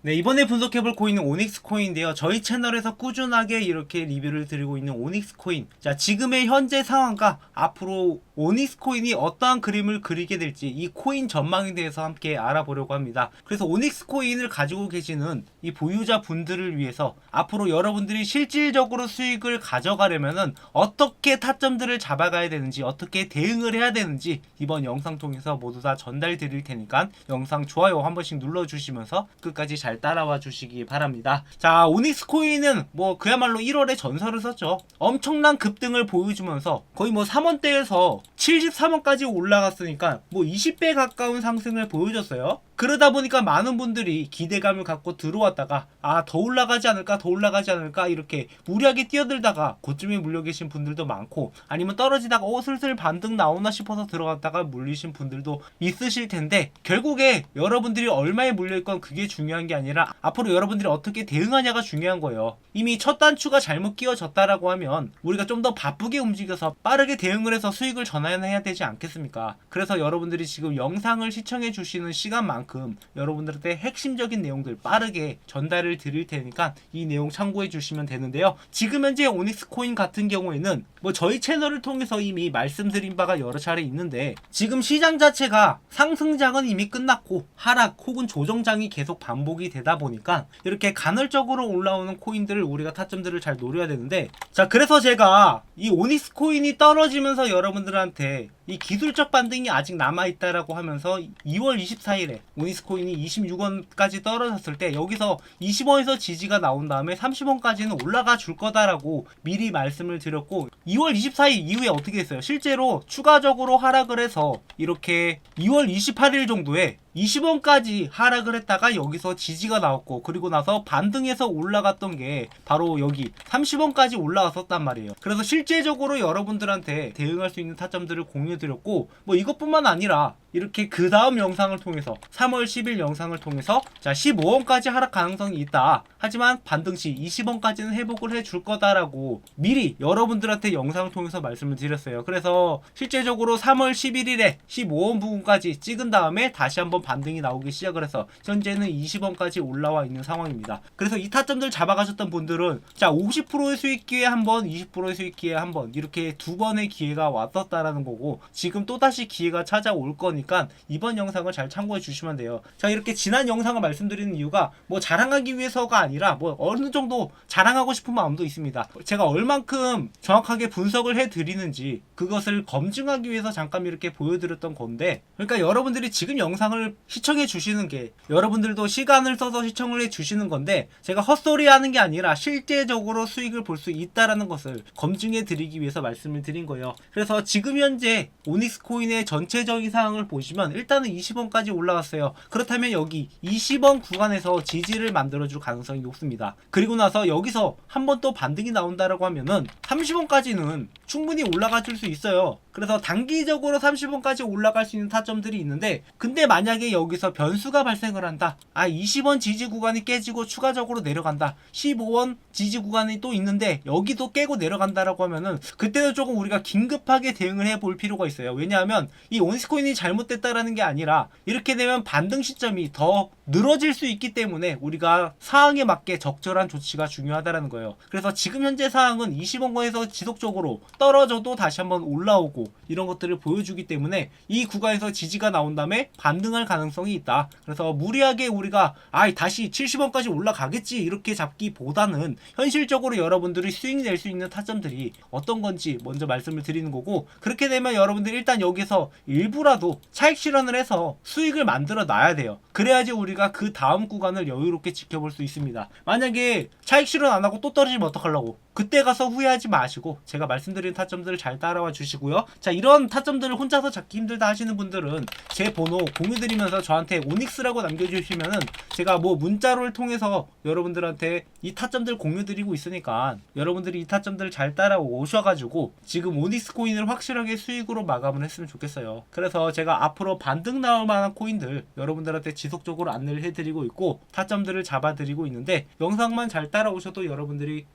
네, 이번에 분석해볼 코인은 오닉스 코인인데요. 저희 채널에서 꾸준하게 이렇게 리뷰를 드리고 있는 오닉스 코인. 자, 지금의 현재 상황과 앞으로 오닉스 코인이 어떠한 그림을 그리게 될지 이 코인 전망에 대해서 함께 알아보려고 합니다. 그래서 오닉스 코인을 가지고 계시는 이 보유자 분들을 위해서 앞으로 여러분들이 실질적으로 수익을 가져가려면은 어떻게 타점들을 잡아가야 되는지, 어떻게 대응을 해야 되는지 이번 영상 통해서 모두 다 전달 드릴 테니까 영상 좋아요 한 번씩 눌러주시면서 끝까지 잘 따라와 주시기 바랍니다. 자, 오닉스 코인은 뭐 그야말로 1월에 전설을 썼죠. 엄청난 급등을 보여주면서 거의 뭐 3원대에서 73원까지 올라갔으니까 뭐 20배 가까운 상승을 보여줬어요. 그러다 보니까 많은 분들이 기대감을 갖고 들어왔다가 더 올라가지 않을까 더 올라가지 않을까 이렇게 무리하게 뛰어들다가 고점에 물려 계신 분들도 많고, 아니면 떨어지다가 슬슬 반등 나오나 싶어서 들어갔다가 물리신 분들도 있으실 텐데, 결국에 여러분들이 얼마에 물려있건 그게 중요한 게 아니라 앞으로 여러분들이 어떻게 대응하냐가 중요한 거예요. 이미 첫 단추가 잘못 끼워졌다라고 하면 우리가 좀 더 바쁘게 움직여서 빠르게 대응을 해서 수익을 전환해야 되지 않겠습니까? 그래서 여러분들이 지금 영상을 시청해 주시는 시간만큼 여러분들한테 핵심적인 내용들 빠르게 전달을 드릴 테니까 이 내용 참고해 주시면 되는데요. 지금 현재 오닉스 코인 같은 경우에는 뭐 저희 채널을 통해서 이미 말씀드린 바가 여러 차례 있는데, 지금 시장 자체가 상승장은 이미 끝났고 하락 혹은 조정장이 계속 반복이 되다 보니까 이렇게 간헐적으로 올라오는 코인들을 우리가 타점들을 잘 노려야 되는데, 자, 그래서 제가 이 오닉스 코인이 떨어지면서 여러분들한테 이 기술적 반등이 아직 남아있다라고 하면서 2월 24일에 오닉스 코인이 26원까지 떨어졌을 때 여기서 20원에서 지지가 나온 다음에 30원까지는 올라가 줄 거다라고 미리 말씀을 드렸고, 2월 24일 이후에 어떻게 했어요? 실제로 추가적으로 하락을 해서 이렇게 2월 28일 정도에 20원까지 하락을 했다가 여기서 지지가 나왔고, 그리고 나서 반등해서 올라갔던 게 바로 여기 30원까지 올라왔었단 말이에요. 그래서 실제적으로 여러분들한테 대응할 수 있는 타점들을 공유드렸고, 뭐 이것뿐만 아니라 이렇게 그 다음 영상을 통해서 3월 10일 영상을 통해서 자 15원까지 하락 가능성이 있다, 하지만 반등 시 20원까지는 회복을 해줄 거다라고 미리 여러분들한테 영상을 통해서 말씀을 드렸어요. 그래서 실제적으로 3월 11일에 15원 부분까지 찍은 다음에 다시 한번 반등이 나오기 시작을 해서 현재는 20원까지 올라와 있는 상황입니다. 그래서 이 타점들 잡아가셨던 분들은 자 50%의 수익 기회 한번, 20%의 수익 기회 한번, 이렇게 두 번의 기회가 왔었다라는 거고, 지금 또다시 기회가 찾아올 거니까 이번 영상을 잘 참고해 주시면 돼요. 자, 이렇게 지난 영상을 말씀드리는 이유가 뭐 자랑하기 위해서가 아니라 뭐 어느 정도 자랑하고 싶은 마음도 있습니다. 제가 얼만큼 정확하게 분석을 해 드리는지 그것을 검증하기 위해서 잠깐 이렇게 보여드렸던 건데, 그러니까 여러분들이 지금 영상을 시청해 주시는 게 여러분들도 시간을 써서 시청을 해 주시는 건데, 제가 헛소리 하는 게 아니라 실제적으로 수익을 볼 수 있다라는 것을 검증해 드리기 위해서 말씀을 드린 거예요. 그래서 지금 현재 오닉스 코인의 전체적인 상황을 보시면 일단은 20원까지 올라갔어요. 그렇다면 여기 20원 구간에서 지지를 만들어줄 가능성이 높습니다. 그리고 나서 여기서 한 번 또 반등이 나온다라고 하면은 30원까지는 충분히 올라가 줄 수 있어요. 그래서 단기적으로 30원까지 올라갈 수 있는 타점들이 있는데, 근데 만약에 여기서 변수가 발생을 한다, 20원 지지 구간이 깨지고 추가적으로 내려간다, 15원 지지 구간이 또 있는데 여기도 깨고 내려간다라고 하면은 그때는 조금 우리가 긴급하게 대응을 해볼 필요가 있어요. 왜냐하면 이 오닉스 코인이 잘못됐다라는 게 아니라 이렇게 되면 반등 시점이 더 늘어질 수 있기 때문에 우리가 상황에 맞게 적절한 조치가 중요하다라는 거예요. 그래서 지금 현재 상황은 20원권에서 지속적으로 떨어져도 다시 한번 올라오고 이런 것들을 보여주기 때문에 이 구간에서 지지가 나온 다음에 반등할 가능성이 있다. 그래서 무리하게 우리가 다시 70원까지 올라가겠지 이렇게 잡기보다는 현실적으로 여러분들이 수익 낼 수 있는 타점들이 어떤 건지 먼저 말씀을 드리는 거고, 그렇게 되면 여러분들이 일단 여기서 일부라도 차익 실현을 해서 수익을 만들어 놔야 돼요. 그래야지 우리가 그 다음 구간을 여유롭게 지켜볼 수 있습니다. 만약에 차익 실현 안 하고 또 떨어지면 어떡하려고? 그때 가서 후회하지 마시고 제가 말씀드린 타점들을 잘 따라와 주시고요. 자, 이런 타점들을 혼자서 잡기 힘들다 하시는 분들은 제 번호 공유드리면서 저한테 오닉스라고 남겨주시면은 제가 뭐 문자를 통해서 여러분들한테 이 타점들 공유드리고 있으니까 여러분들이 이 타점들을 잘 따라오셔가지고 지금 오닉스 코인을 확실하게 수익으로 마감을 했으면 좋겠어요. 그래서 제가 앞으로 반등 나올 만한 코인들 여러분들한테 지속적으로 안내를 해드리고 있고 타점들을 잡아드리고 있는데, 영상만 잘 따라오셔도 여러분들이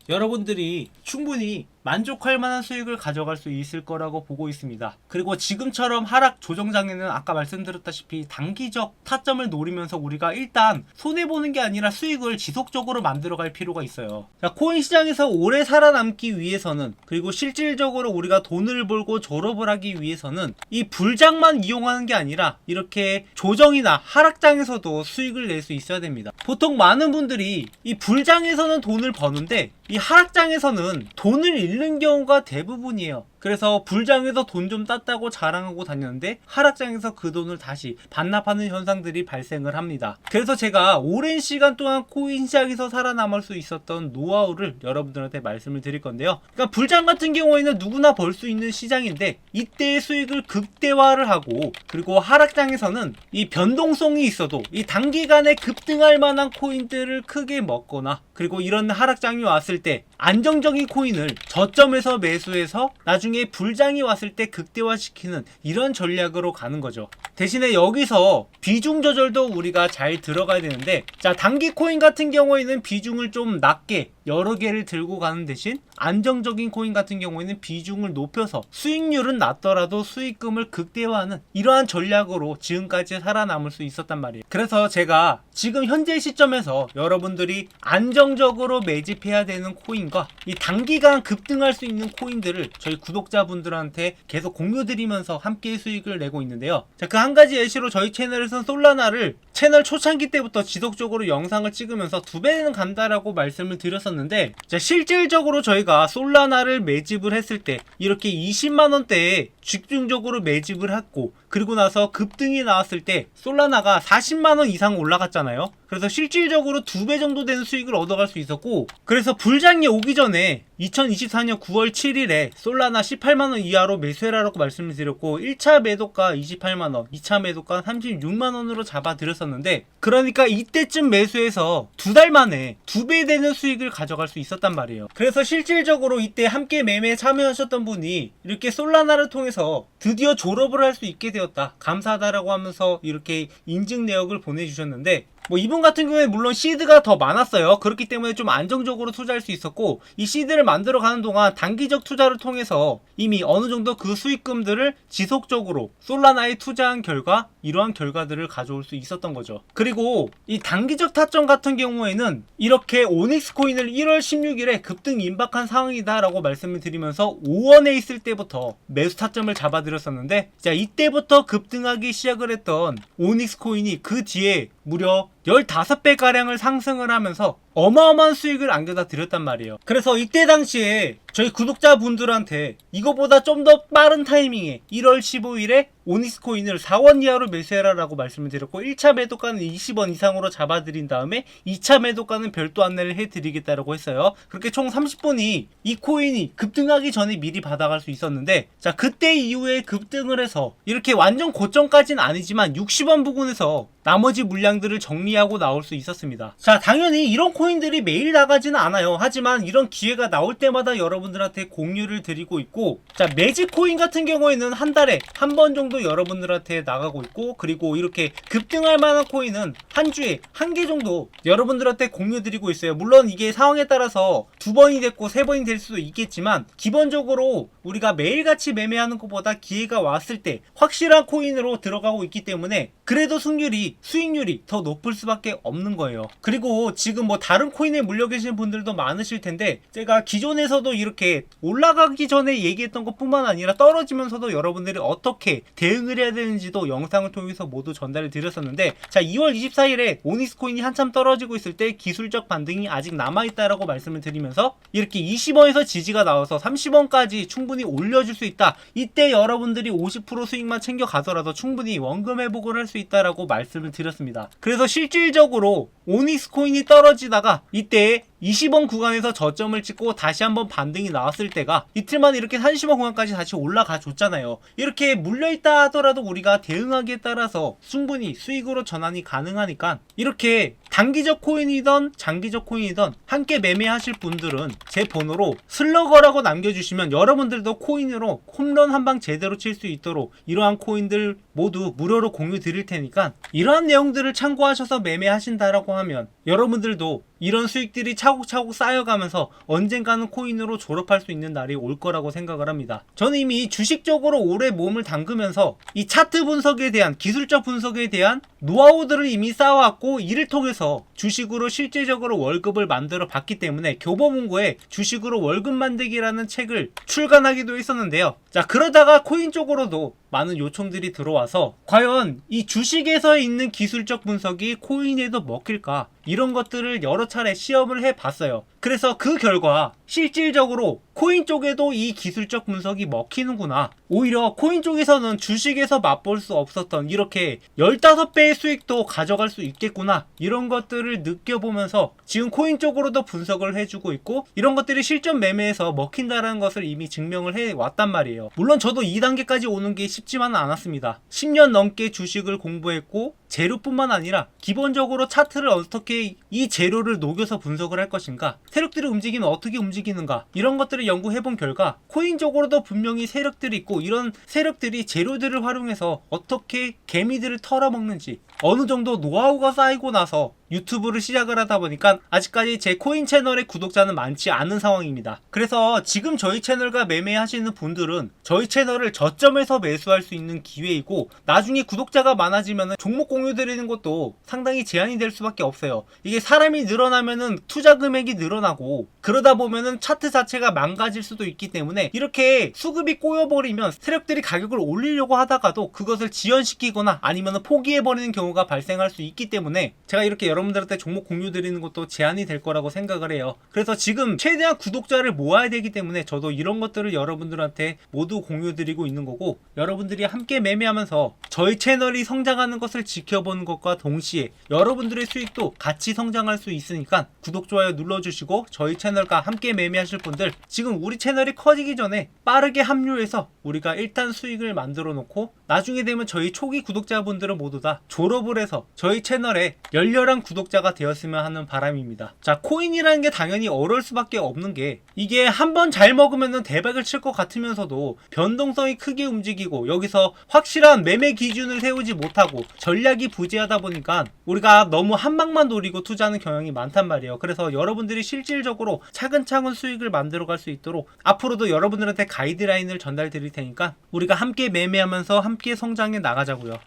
여러분들이 충분히 만족할 만한 수익을 가져갈 수 있을 거라고 보고 있습니다. 그리고 지금처럼 하락 조정장에는 아까 말씀드렸다시피 단기적 타점을 노리면서 우리가 일단 손해보는 게 아니라 수익을 지속적으로 만들어갈 필요가 있어요. 자, 코인 시장에서 오래 살아남기 위해서는, 그리고 실질적으로 우리가 돈을 벌고 졸업을 하기 위해서는 이 불장만 이용하는 게 아니라 이렇게 조정이나 하락장에서도 수익을 낼 수 있어야 됩니다. 보통 많은 분들이 이 불장에서는 돈을 버는데 이 하락장에서는 돈을 잃는 경우가 대부분이에요. 그래서 불장에서 돈 좀 땄다고 자랑하고 다녔는데 하락장에서 그 돈을 다시 반납하는 현상들이 발생을 합니다. 그래서 제가 오랜 시간 동안 코인 시장에서 살아남을 수 있었던 노하우를 여러분들한테 말씀을 드릴 건데요. 그러니까 불장 같은 경우에는 누구나 벌 수 있는 시장인데 이때의 수익을 극대화를 하고, 그리고 하락장에서는 이 변동성이 있어도 이 단기간에 급등할 만한 코인들을 크게 먹거나, 그리고 이런 하락장이 왔을 때 안정적인 코인을 저점에서 매수해서 나중에 불장이 왔을 때 극대화시키는 이런 전략으로 가는 거죠. 대신에 여기서 비중 조절도 우리가 잘 들어가야 되는데, 자, 단기 코인 같은 경우에는 비중을 좀 낮게 여러 개를 들고 가는 대신 안정적인 코인 같은 경우에는 비중을 높여서 수익률은 낮더라도 수익금을 극대화하는 이러한 전략으로 지금까지 살아남을 수 있었단 말이에요. 그래서 제가 지금 현재 시점에서 여러분들이 안정적으로 매집해야 되는 코인과 이 단기간 급등할 수 있는 코인들을 저희 구독자분들한테 계속 공유드리면서 함께 수익을 내고 있는데요. 자, 그 한 가지 예시로 저희 채널에서는 솔라나를 채널 초창기 때부터 지속적으로 영상을 찍으면서 2배는 간다라고 말씀을 드렸었는데, 자, 실질적으로 저희가 솔라나를 매집을 했을 때 이렇게 20만원대에 집중적으로 매집을 했고, 그리고 나서 급등이 나왔을 때 솔라나가 40만원 이상 올라갔잖아요. 그래서 실질적으로 2배 정도 되는 수익을 얻어갈 수 있었고, 그래서 불장이 오기 전에 2024년 9월 7일에 솔라나 18만원 이하로 매수해라라고 말씀을 드렸고, 1차 매도가 28만원, 2차 매도가 36만원으로 잡아드렸었는데, 그러니까 이때쯤 매수해서 2달 만에 2배 되는 수익을 가져갈 수 있었단 말이에요. 그래서 실질적으로 이때 함께 매매에 참여하셨던 분이 이렇게 솔라나를 통해서 드디어 졸업을 할 수 있게 되었다, 감사하다라고 하면서 이렇게 인증 내역을 보내주셨는데, 뭐 이분 같은 경우에 물론 시드가 더 많았어요. 그렇기 때문에 좀 안정적으로 투자할 수 있었고, 이 시드를 만들어가는 동안 단기적 투자를 통해서 이미 어느 정도 그 수익금들을 지속적으로 솔라나에 투자한 결과 이러한 결과들을 가져올 수 있었던 거죠. 그리고 이 단기적 타점 같은 경우에는 이렇게 오닉스 코인을 1월 16일에 급등 임박한 상황이다 라고 말씀을 드리면서 5원에 있을 때부터 매수 타점을 잡아드렸었는데, 자, 이때부터 급등하기 시작을 했던 오닉스 코인이 그 뒤에 무려 15배가량을 상승을 하면서 어마어마한 수익을 안겨다 드렸단 말이에요. 그래서 이때 당시에 저희 구독자분들한테 이거보다 좀 더 빠른 타이밍에 1월 15일에 오닉스 코인을 4원 이하로 매수해라 라고 말씀을 드렸고, 1차 매도가는 20원 이상으로 잡아드린 다음에 2차 매도가는 별도 안내를 해드리겠다라고 했어요. 그렇게 총 30분이 이 코인이 급등하기 전에 미리 받아갈 수 있었는데, 자, 그때 이후에 급등을 해서 이렇게 완전 고점까지는 아니지만 60원 부근에서 나머지 물량들을 정리하고 나올 수 있었습니다. 자, 당연히 이런 코인들이 매일 나가지는 않아요. 하지만 이런 기회가 나올 때마다 여러분들한테 공유를 드리고 있고, 자, 매직 코인 같은 경우에는 한 달에 한 번 정도 여러분들한테 나가고 있고, 그리고 이렇게 급등할 만한 코인은 한 주에 한 개 정도 여러분들한테 공유 드리고 있어요. 물론 이게 상황에 따라서 2번이 됐고 3번이 될 수도 있겠지만, 기본적으로 우리가 매일같이 매매하는 것보다 기회가 왔을 때 확실한 코인으로 들어가고 있기 때문에 그래도 수익률이 더 높을 수밖에 없는 거예요. 그리고 지금 뭐 다른 코인에 물려 계신 분들도 많으실 텐데, 제가 기존에서도 이렇게 올라가기 전에 얘기했던 것 뿐만 아니라 떨어지면서도 여러분들이 어떻게 대응을 해야 되는지도 영상을 통해서 모두 전달을 드렸었는데, 자, 2월 24일에 오닉스 코인이 한참 떨어지고 있을 때 기술적 반등이 아직 남아있다라고 말씀을 드리면서 이렇게 20원에서 지지가 나와서 30원까지 충분히 올려줄 수 있다, 이때 여러분들이 50% 수익만 챙겨 가더라도 충분히 원금 회복을 할 수 있다라고 말씀을 드렸습니다. 그래서 실질적으로 오닉스 코인이 떨어지다가 이때 20원 구간에서 저점을 찍고 다시 한번 반등이 나왔을 때가 이틀 만에 이렇게 30원 구간까지 다시 올라가 줬잖아요. 이렇게 물려있다 하더라도 우리가 대응하기에 따라서 충분히 수익으로 전환이 가능하니까, 이렇게 단기적 코인이든 장기적 코인이든 함께 매매하실 분들은 제 번호로 슬러거라고 남겨주시면 여러분들도 코인으로 홈런 한 방 제대로 칠 수 있도록 이러한 코인들 모두 무료로 공유 드릴 테니까 이러한 내용들을 참고하셔서 매매하신다라고 하면 여러분들도 이런 수익들이 차곡차곡 쌓여가면서 언젠가는 코인으로 졸업할 수 있는 날이 올 거라고 생각을 합니다. 저는 이미 주식적으로 오래 몸을 담그면서 이 차트 분석에 대한 기술적 분석에 대한 노하우들을 이미 쌓아왔고, 이를 통해서 주식으로 실질적으로 월급을 만들어 봤기 때문에 교보문고에 주식으로 월급 만들기라는 책을 출간하기도 했었는데요. 자, 그러다가 코인 쪽으로도 많은 요청들이 들어와서 과연 이 주식에서 있는 기술적 분석이 코인에도 먹힐까, 이런 것들을 여러 차례 시험을 해봤어요. 그래서 그 결과 실질적으로 코인 쪽에도 이 기술적 분석이 먹히는구나, 오히려 코인 쪽에서는 주식에서 맛볼 수 없었던 이렇게 15배의 수익도 가져갈 수 있겠구나, 이런 것들을 느껴보면서 지금 코인 쪽으로도 분석을 해주고 있고, 이런 것들이 실전 매매에서 먹힌다는 것을 이미 증명을 해왔단 말이에요. 물론 저도 2단계까지 오는 게 쉽지만은 않았습니다. 10년 넘게 주식을 공부했고, 재료뿐만 아니라 기본적으로 차트를 어떻게 이 재료를 녹여서 분석을 할 것인가, 세력들의 움직임은 어떻게 움직이는가, 이런 것들을 연구해본 결과 코인적으로도 분명히 세력들이 있고, 이런 세력들이 재료들을 활용해서 어떻게 개미들을 털어먹는지 어느 정도 노하우가 쌓이고 나서 유튜브를 시작을 하다 보니까 아직까지 제 코인 채널의 구독자는 많지 않은 상황입니다. 그래서 지금 저희 채널과 매매하시는 분들은 저희 채널을 저점에서 매수할 수 있는 기회이고, 나중에 구독자가 많아지면 종목 공유 드리는 것도 상당히 제한이 될 수밖에 없어요. 이게 사람이 늘어나면은 투자 금액이 늘어나고, 그러다 보면은 차트 자체가 망가질 수도 있기 때문에 이렇게 수급이 꼬여버리면 세력들이 가격을 올리려고 하다가도 그것을 지연시키거나 아니면 포기해버리는 경우가 발생할 수 있기 때문에 제가 이렇게 여러분들한테 종목 공유 드리는 것도 제한이 될 거라고 생각을 해요. 그래서 지금 최대한 구독자를 모아야 되기 때문에 저도 이런 것들을 여러분들한테 모두 공유 드리고 있는 거고, 여러분들이 함께 매매하면서 저희 채널이 성장하는 것을 지켜보는 것과 동시에 여러분들의 수익도 같이 성장할 수 있으니까 구독, 좋아요 눌러주시고, 저희 채널과 함께 매매하실 분들 지금 우리 채널이 커지기 전에 빠르게 합류해서 우리가 일단 수익을 만들어 놓고, 나중에 되면 저희 초기 구독자분들은 모두 다 졸업을 해서 저희 채널에 열렬한 구독자가 되었으면 하는 바람입니다. 자, 코인이라는 게 당연히 어려울 수밖에 없는 게, 이게 한번 잘 먹으면 대박을 칠 것 같으면서도 변동성이 크게 움직이고, 여기서 확실한 매매 기준을 세우지 못하고 전략이 부재하다 보니까 우리가 너무 한 방만 노리고 투자하는 경향이 많단 말이에요. 그래서 여러분들이 실질적으로 차근차근 수익을 만들어 갈 수 있도록 앞으로도 여러분들한테 가이드라인을 전달 드릴 테니까 우리가 함께 매매하면서 함께 성장해 나가자고요.